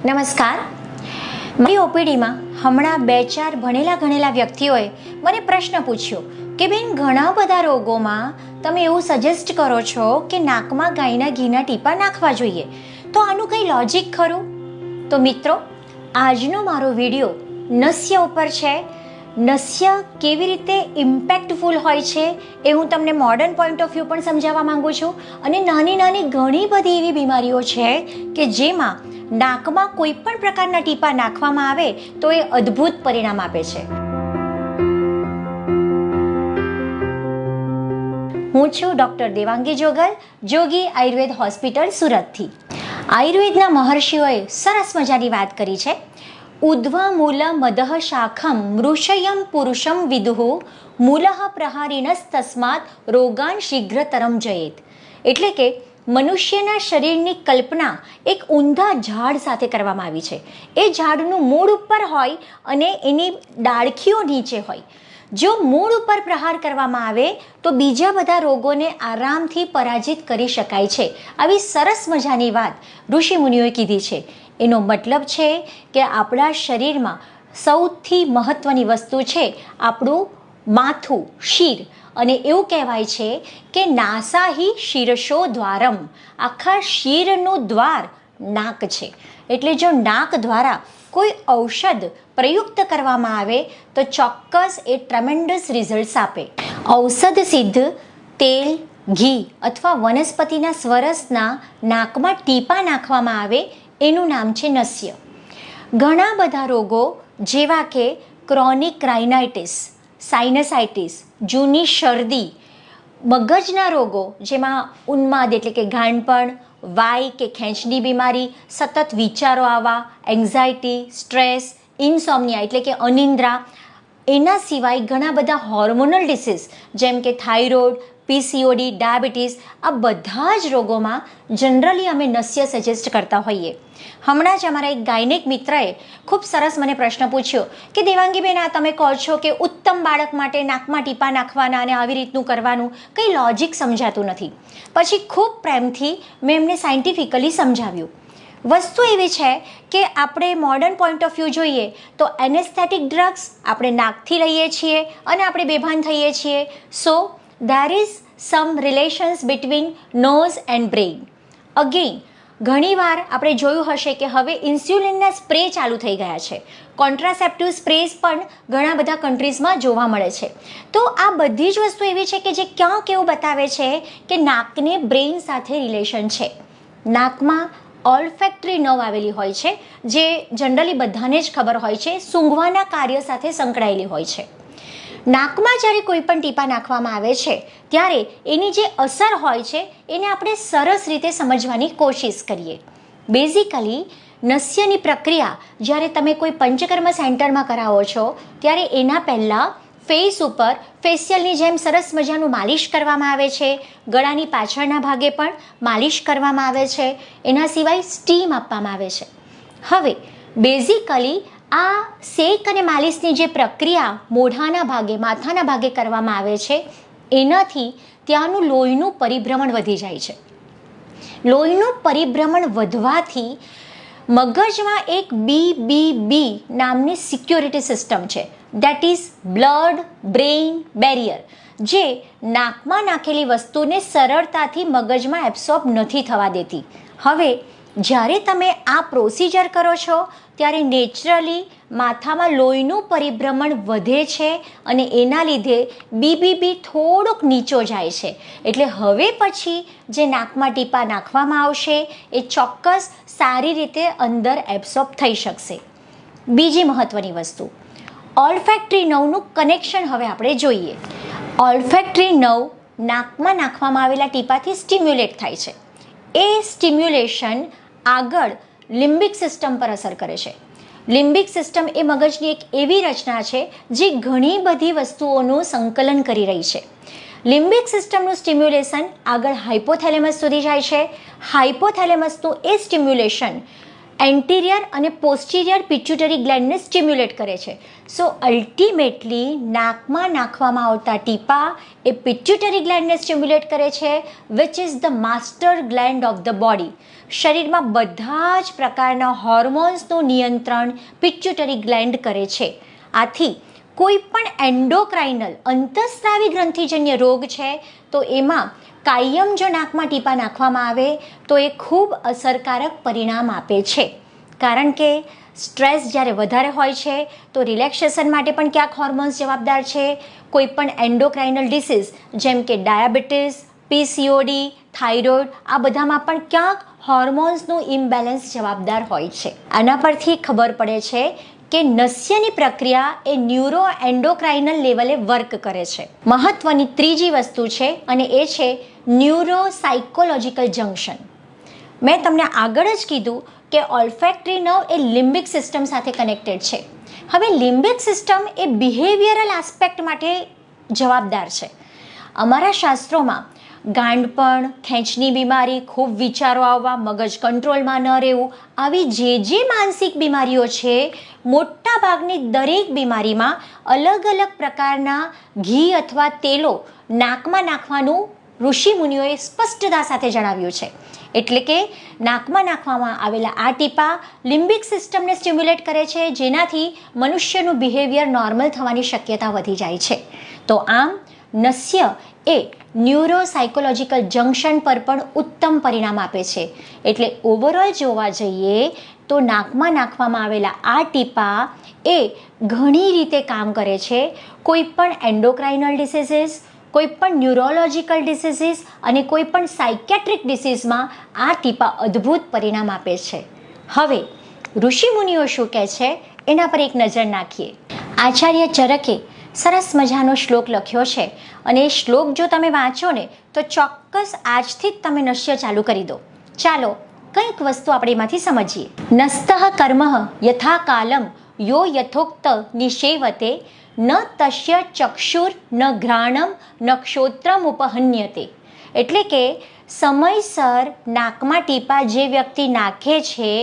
નમસ્કાર. મારી ઓપીડીમાં હમણાં 2-4 ભણેલા ગણેલા વ્યક્તિઓએ મને પ્રશ્ન પૂછ્યો કે બેન, ઘણા બધા રોગોમાં તમે એવું સજેસ્ટ કરો છો કે નાકમાં ગાયના ઘીના ટીપા નાખવા જોઈએ, તો આનું કંઈ લોજિક ખરું? તો મિત્રો, આજનો મારો વિડીયો નસ્ય ઉપર છે. નસ્ય કેવી રીતે ઇમ્પેક્ટફુલ હોય છે એ હું તમને મોડર્ન પોઈન્ટ ઓફ વ્યૂ પણ સમજાવવા માંગુ છું. અને નાની નાની ઘણી બધી એવી બીમારીઓ છે કે જેમાં નાકમાં કોઈ પણ પ્રકારના ટીપા નાખવામાં આવે તો એ અદ્ભુત પરિણામ આપે છે. હું છું ડૉક્ટર દેવાંગી જોગલ, જોગી આયુર્વેદ હોસ્પિટલ, સુરતથી. આયુર્વેદના મહર્ષિઓએ સરસ મજાની વાત કરી છે. ઉદ્ધ્વા મૂલ મદઃ શાખમ મૃષયમ પુરુષમ વિદુઃ મૂલઃ પ્રહારિણસ્તસ્માત રોગાન શીઘ્રતરમ જયેત. એટલે કે મનુષ્યના શરીરની કલ્પના એક ઊંધા ઝાડ સાથે કરવામાં આવી છે. એ ઝાડનું મૂળ ઉપર હોય અને એની ડાળખીઓ નીચે હોય. જો મૂળ ઉપર પ્રહાર કરવામાં આવે તો બીજા બધા રોગોને આરામથી પરાજિત કરી શકાય છે. આવી સરસ મજાની વાત ઋષિમુનિઓએ કીધી છે. એનો મતલબ છે કે આપણા શરીરમાં સૌથી મહત્ત્વની વસ્તુ છે આપણું માથું, શિર. અને એવું કહેવાય છે કે નાસાહી શિરશો દ્વારમ, આખા શિરનું દ્વાર નાક છે. એટલે જો નાક દ્વારા કોઈ ઔષધ પ્રયુક્ત કરવામાં આવે તો ચોક્કસ એ ટ્રેમેન્ડસ રિઝલ્ટ્સ આપે. ઔષધ સિદ્ધ તેલ, ઘી અથવા વનસ્પતિના સ્વરસના નાકમાં ટીપા નાખવામાં આવે એનું નામ છે નસ્ય. ઘણા બધા રોગો જેવા કે ક્રોનિક રાઇનાઇટિસ, સાઇનસાઇટિસ, જૂની શરદી, મગજના રોગો જેમાં ઉન્માદ એટલે કે ગાંડપણ, વાઈ કે ખેંચની બીમારી, સતત વિચારો આવવા, એન્ઝાયટી, સ્ટ્રેસ, ઇન્સોમ્નિયા એટલે કે અનિદ્રા, એના સિવાય ઘણા બધા હોર્મોનલ ડિસીઝ જેમ કે થાઇરોઇડ, પીસીઓડી, ડાયાબિટીસ, આ બધા જ રોગોમાં જનરલી અમે નસ્ય સજેસ્ટ કરતા હોઈએ. હમણાં જ અમારા એક ગાયનેક મિત્રએ ખૂબ સરસ મને પ્રશ્ન પૂછ્યો કે દેવાંગીબેન, આ તમે કહો છો કે ઉત્તમ બાળક માટે નાકમાં ટીપા નાખવાના અને આવી રીતનું કરવાનું, કંઈ લોજિક સમજાતું નથી. પછી ખૂબ પ્રેમથી મેં એમને સાયન્ટિફિકલી સમજાવ્યું. વસ્તુ એવી છે કે આપણે મોડર્ન પોઈન્ટ ઓફ વ્યૂ જોઈએ તો એનેસ્થેટિક ડ્રગ્સ આપણે નાકથી લઈએ છીએ અને આપણે બેભાન થઈએ છીએ. સો there is some relations between nose and brain. Again, ઘણીવાર આપણે જોયું હશે કે હવે ઇન્સ્યુલિનના સ્પ્રે ચાલુ થઈ ગયા છે. કોન્ટ્રાસેપ્ટિવ સ્પ્રેસ પણ ઘણા બધા કન્ટ્રીઝમાં જોવા મળે છે. તો આ બધી જ વસ્તુ એવી છે કે જે ક્યાંક એવું બતાવે છે કે નાકને બ્રેઇન સાથે રિલેશન છે. નાકમાં ઓલ્ફેક્ટરી નર્વ આવેલી હોય છે જે જનરલી બધાને જ ખબર હોય છે, સૂંઘવાના કાર્ય સાથે સંકળાયેલી હોય છે. નાકમાં જ્યારે કોઈ પણ ટીપા નાખવામાં આવે છે ત્યારે એની જે અસર હોય છે એને આપણે સરસ રીતે સમજવાની કોશિશ કરીએ. બેઝિકલી નસ્યની પ્રક્રિયા જ્યારે તમે કોઈ પંચકર્મ સેન્ટરમાં કરાવો છો ત્યારે એના પહેલાં ફેસ ઉપર ફેશિયલની જેમ સરસ મજાનું માલિશ કરવામાં આવે છે. ગળાની પાછળના ભાગે પણ માલિશ કરવામાં આવે છે. એના સિવાય સ્ટીમ આપવામાં આવે છે. હવે બેઝિકલી આ શેક અને માલિશની જે પ્રક્રિયા મોઢાના ભાગે, માથાના ભાગે કરવામાં આવે છે એનાથી ત્યાંનું લોહીનું પરિભ્રમણ વધી જાય છે. લોહીનું પરિભ્રમણ વધવાથી મગજમાં એક BBB નામની સિક્યોરિટી સિસ્ટમ છે, that is blood brain barrier, જે નાકમાં નાખેલી વસ્તુને સરળતાથી મગજમાં એબ્સોર્બ નથી થવા દેતી. હવે જ્યારે તમે આ પ્રોસિજર કરો છો ત્યારે નેચરલી માથામાં લોહીનું પરિભ્રમણ વધે છે અને એના લીધે BBB થોડોક નીચો જાય છે. એટલે હવે પછી જે નાકમાં ટીપા નાખવામાં આવશે એ ચોક્કસ સારી રીતે અંદર એબ્સોર્બ થઈ શકશે. બીજી મહત્ત્વની વસ્તુ, ઓલ્ફેક્ટરી નર્વનું કનેક્શન હવે આપણે જોઈએ. ઓલ્ફેક્ટરી નર્વ નાકમાં નાખવામાં આવેલા ટીપાથી સ્ટિમ્યુલેટ થાય છે. એ સ્ટિમ્યુલેશન આગળ લિમ્બિક સિસ્ટમ પર અસર કરે છે. લિમ્બિક સિસ્ટમ એ મગજની એક એવી રચના છે જે ઘણી બધી વસ્તુઓનું સંકલન કરી રહી છે. લિમ્બિક સિસ્ટમનું સ્ટિમ્યુલેશન આગળ હાઇપોથેલેમસ સુધી જાય છે. હાઇપોથેલેમસનું એ સ્ટિમ્યુલેશન એન્ટિરિયર અને પોસ્ટિરિયર પિટ્યુટરી ગ્લેન્ડને સ્ટિમ્યુલેટ કરે છે. સો અલ્ટિમેટલી નાકમાં નાખવામાં આવતા ટીપા એ પિટ્યુટરી ગ્લેન્ડને સ્ટિમ્યુલેટ કરે છે, which is the master gland of the body. શરીરમાં બધા જ પ્રકારના હોર્મોન્સનું નિયંત્રણ પિટ્યુટરી ગ્લેન્ડ કરે છે. આથી કોઈ પણ એન્ડોક્રાઇનલ અંતઃસ્રાવી ગ્રંથિજન્ય રોગ છે તો એમાં કાયમ જો નાકમાં ટીપા નાખવામાં આવે તો એ ખૂબ અસરકારક પરિણામ આપે છે. કારણ કે સ્ટ્રેસ જ્યારે વધારે હોય છે તો રિલેક્સેશન માટે પણ ક્યાંક હોર્મોન્સ જવાબદાર છે. કોઈ પણ એન્ડોક્રાઇનલ ડિસીઝ જેમ કે ડાયાબિટીસ, પીસીઓડી, થાઇરોઇડ, આ બધામાં પણ ક્યાંક હોર્મોન્સનું ઇમ્બેલેન્સ જવાબદાર હોય છે. આના પરથી ખબર પડે છે કે નસ્યની પ્રક્રિયા એ ન્યુરો એન્ડોક્રાઇનલ લેવલે વર્ક કરે છે. મહત્વની ત્રીજી વસ્તુ છે અને એ છે ન્યુરો સાયકોલોજીકલ જંક્શન. મેં તમને આગળ જ કીધું કે ઓલ્ફેક્ટરી નર્વ એ લિમ્બિક સિસ્ટમ સાથે કનેક્ટેડ છે. હવે લિમ્બિક સિસ્ટમ એ બિહેવિયરલ આસ્પેક્ટ માટે જવાબદાર છે. અમારા શાસ્ત્રોમાં ગાંડપણ, ખેંચની બીમારી, ખૂબ વિચારો આવવા, મગજ કંટ્રોલમાં ન રહેવું, આવી જે માનસિક બીમારીઓ છે, મોટા ભાગની દરેક બીમારીમાં અલગ અલગ પ્રકારના ઘી અથવા તેલો નાકમાં નાખવાનું ઋષિમુનિઓએ સ્પષ્ટતા સાથે જણાવ્યું છે. એટલે કે નાકમાં નાખવામાં આવેલા આ ટીપા લિમ્બિક સિસ્ટમને સ્ટિમ્યુલેટ કરે છે, જેનાથી મનુષ્યનું બિહેવિયર નોર્મલ થવાની શક્યતા વધી જાય છે. તો આમ નસ્ય એ ન્યુરો સાયકોલોજીકલ જંક્શન પર પણ ઉત્તમ પરિણામ આપે છે. એટલે ઓવરઓલ જોવા જઈએ તો નાકમાં નાખવામાં આવેલા આ ટીપા એ ઘણી રીતે કામ કરે છે. કોઈ પણ એન્ડોક્રાઇનલ ડિસીઝીસ, કોઈ પણ ન્યુરોલોજીકલ ડિસીઝીસ અને કોઈ પણ સાયકેટ્રિક ડિસીઝમાં આ ટીપા અદ્ભુત પરિણામ આપે છે. હવે ઋષિમુનિઓ શું કહે છે એના પર એક નજર નાખીએ. આચાર્ય ચરકે સરસ મજાનો શ્લોક લખ્યો છે અને એ શ્લોક જો તમે વાંચો ને તો ચોક્કસ આજથી જ તમે નશ્ય ચાલુ કરી દો. ચાલો કંઈક વસ્તુ આપણે એમાંથી સમજીએ. નસ્તઃ કર્મ યથા કાલમ યો યથોક્ત નિષેવતે ન તસ્ય ચક્ષુર ન ઘ્રાણમ ન ક્ષોત્રમ ઉપહન્યતે. એટલે કે સમયસર નાકમાં ટીપા જે વ્યક્તિ નાખે છે,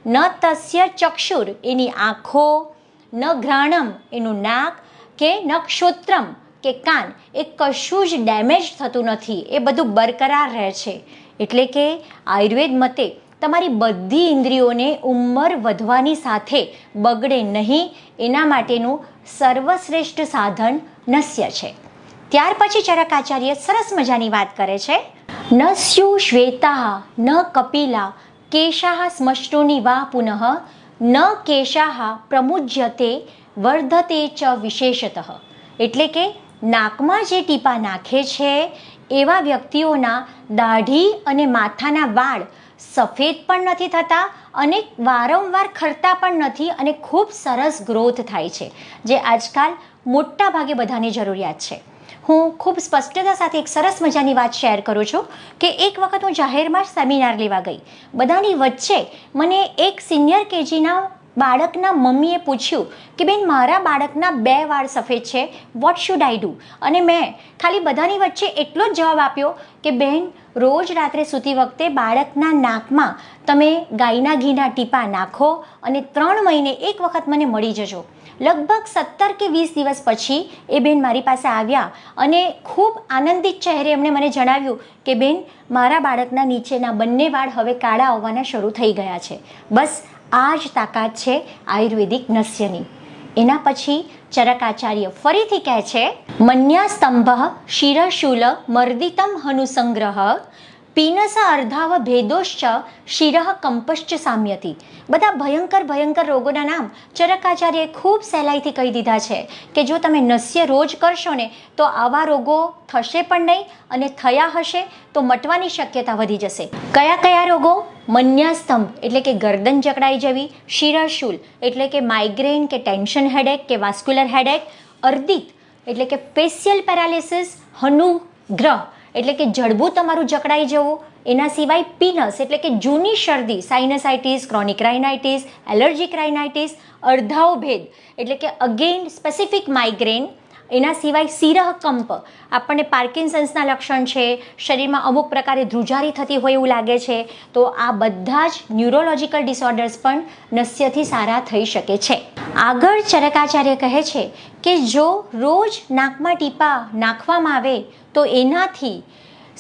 ન તસ્ય ચક્ષુર એની આંખો, ન ઘ્રાણમ એનું નાક, કે ન ક્ષોત્રમ કે કાન, એ કશું જ ડેમેજ થતું નથી, એ બધું બરકરાર રહે છે. એટલે કે આયુર્વેદ મતે તમારી બધી ઇન્દ્રિયોને ઉંમર વધવાની સાથે બગડે નહીં એના માટેનું સર્વશ્રેષ્ઠ સાધન નસ્ય છે. ત્યાર પછી ચરકાચાર્ય સરસ મજાની વાત કરે છે. ન સ્યુ શ્વેતા ન કપિલા કેશાહ શ્મશ્રુની વા પુનઃ ન કેશાહ પ્રમુજ્યતે વર્ધતે ચ વિશેષતઃ. એટલે કે નાકમાં જે ટીપા નાખે છે એવા વ્યક્તિઓના દાઢી અને માથાના વાળ સફેદ પણ નથી થતા અને વારંવાર ખરતા પણ નથી અને ખૂબ સરસ ગ્રોથ થાય છે, જે આજકાલ મોટા ભાગે બધાની જરૂરિયાત છે. હું ખૂબ સ્પષ્ટતા સાથે એક સરસ મજાની વાત શેર કરું છું કે એક વખત હું જાહેરમાં સેમિનાર લેવા ગઈ. બધાની વચ્ચે મને એક સિનિયર કેજીના બાળકના મમ્મીએ પૂછ્યું કે બેન, મારા બાળકના 2 વાળ સફેદ છે, વોટ શુડ આઈ ડુ? અને મેં ખાલી બધાની વચ્ચે એટલો જ જવાબ આપ્યો કે બેન, રોજ રાત્રે સૂતી વખતે બાળકના નાકમાં તમે ગાયના ઘીના ટીપા નાખો અને 3 મહિને એક વખત મને મળી જજો. લગભગ 17 કે 20 દિવસ પછી એ બેન મારી પાસે આવ્યા અને ખૂબ આનંદિત ચહેરે એમણે મને જણાવ્યું કે બેન, મારા બાળકના નીચેના બંને વાળ હવે કાળા આવવાના શરૂ થઈ ગયા છે. બસ આ જ તાકાત છે આયુર્વેદિક નસ્યની. એના પછી ચરકાચાર્ય ફરીથી કહે છે, મન્યાસ્તંભ શિરશૂલ મર્દિતમ હનુસંગ્રહ પીનસ અર્ધાવ ભેદોશ્ચ શિરઃ કંપશ્ચ સામ્યતિ. બધા ભયંકર રોગોના નામ ચરકાચાર્યએ ખૂબ સહેલાઈથી કહી દીધા છે કે જો તમે નસ્ય રોજ કરશો ને તો આવા રોગો થશે પણ નહીં અને થયા હશે તો મટવાની શક્યતા વધી જશે. કયા રોગો? મન્યાસ્તંભ એટલે કે ગરદન જકડાઈ જવી, શિરશૂલ એટલે કે માઇગ્રેન કે ટેન્શન હેડેક કે વાસ્ક્યુલર હેડેક, અર્ધિત એટલે કે ફેશિયલ પેરાલિસિસ, હનુગ્રહ એટલે કે જડબું તમારું જકડાઈ જવું. એના સિવાય પીનસ એટલે કે જૂની શરદી, સાઇનસાઇટિસ, ક્રોનિક રાઇનાઇટિસ, એલર્જીક રાઇનાઇટિસ, અર્ધાવ ભેદ એટલે કે અગેન સ્પેસિફિક માઇગ્રેન, એના સિવાય સિરહકંપ, આપણને પાર્કિન્સન્સના લક્ષણ છે, શરીરમાં અમુક પ્રકારે ધ્રુજારી થતી હોય એવું લાગે છે, તો આ બધા જ ન્યુરોલોજિકલ ડિસઓર્ડર્સ પણ નસ્યથી સારા થઈ શકે છે. આગળ ચરકાચાર્ય કહે છે કે જો રોજ નાકમાં ટીપા નાખવામાં આવે તો એનાથી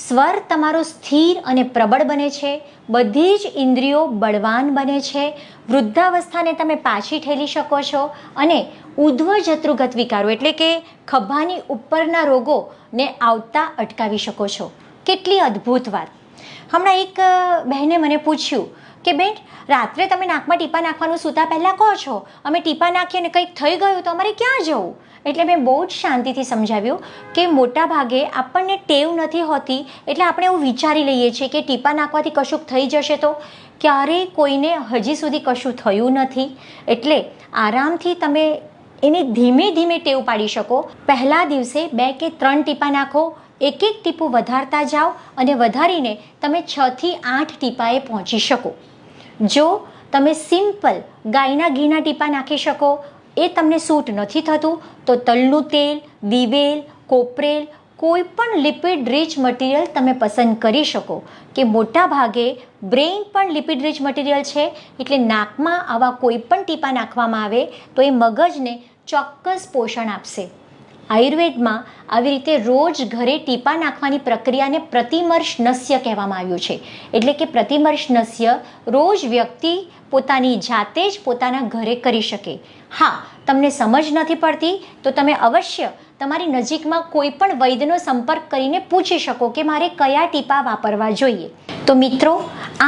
સ્વર તમારો સ્થિર અને પ્રબળ બને છે, બધી જ ઇન્દ્રિયો બળવાન બને છે, વૃદ્ધાવસ્થાને તમે પાછી ઠેલી શકો છો અને ઉધ્વજતૃગત વિકારો એટલે કે ખભાની ઉપરના રોગોને આવતા અટકાવી શકો છો. કેટલી અદ્ભુત વાત. હમણાં એક બહેને મને પૂછ્યું કે બેન, રાત્રે તમે નાકમાં ટીપા નાખવાનું સૂતા પહેલાં કહો છો, અમે ટીપા નાખીએ અને કંઈક થઈ ગયું તો અમારે ક્યાં જવું? એટલે મેં બહુ જ શાંતિથી સમજાવ્યું કે મોટા ભાગે આપણને ટેવ નથી હોતી, એટલે આપણે એવું વિચારી લઈએ છીએ કે ટીપા નાખવાથી કશુંક થઈ જશે, તો ક્યારેય કોઈને હજી સુધી કશું થયું નથી. એટલે આરામથી તમે એને ધીમે ધીમે ટેવ પાડી શકો. પહેલા દિવસે 2 કે 3 ટીપા નાખો, એક એક ટીપું વધારતા જાઓ અને વધારીને તમે 6 થી 8 ટીપાએ પહોંચી શકો. જો તમે સિમ્પલ ગાયના ઘીના ટીપા નાખી શકો, એ તમને સૂટ નથી થતું, તો તલનું તેલ, દિવેલ, કોપરેલ, કોઈ પણ લિપિડ રીચ મટીરિયલ તમે પસંદ કરી શકો. કે મોટા ભાગે બ્રેઇન પણ લિપિડ રીચ મટીરિયલ છે, એટલે નાકમાં આવા કોઈ પણ ટીપા નાખવામાં આવે તો એ મગજને ચોક્કસ પોષણ આપશે. આયુર્વેદમાં આવી રીતે રોજ ઘરે ટીપા નાખવાની પ્રક્રિયાને પ્રતિમર્શ નસ્ય કહેવામાં આવ્યું છે. એટલે કે પ્રતિમર્શ નસ્ય રોજ વ્યક્તિ પોતાની જાતે જ પોતાના ઘરે કરી શકે. હા, તમને સમજ નથી પડતી તો તમે અવશ્ય તમારી નજીકમાં કોઈ પણ વૈદ્યનો સંપર્ક કરીને પૂછી શકો કે મારે કયા ટીપા વાપરવા જોઈએ. તો મિત્રો,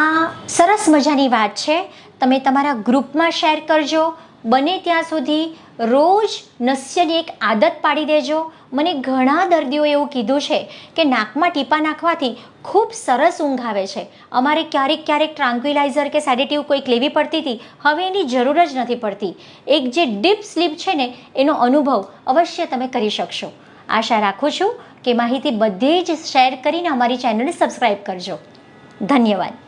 આ સરસ મજાની વાત છે, તમે તમારા ગ્રુપમાં શેર કરજો. બને ત્યાં સુધી રોજ નસ્યની એક આદત પાડી દેજો. મને ઘણા દર્દીઓએ એવું કીધું છે કે નાકમાં ટીપા નાખવાથી ખૂબ સરસ ઊંઘ આવે છે. અમારે ક્યારેક ટ્રાન્ક્વિલાઇઝર કે સેડેટિવ કોઈક લેવી પડતી હતી, હવે એની જરૂર જ નથી પડતી. એક જે ડીપ સ્લીપ છે ને, એનો અનુભવ અવશ્ય તમે કરી શકશો. આશા રાખું છું કે માહિતી બધે જ શેર કરીને અમારી ચેનલને સબસ્ક્રાઈબ કરજો. ધન્યવાદ.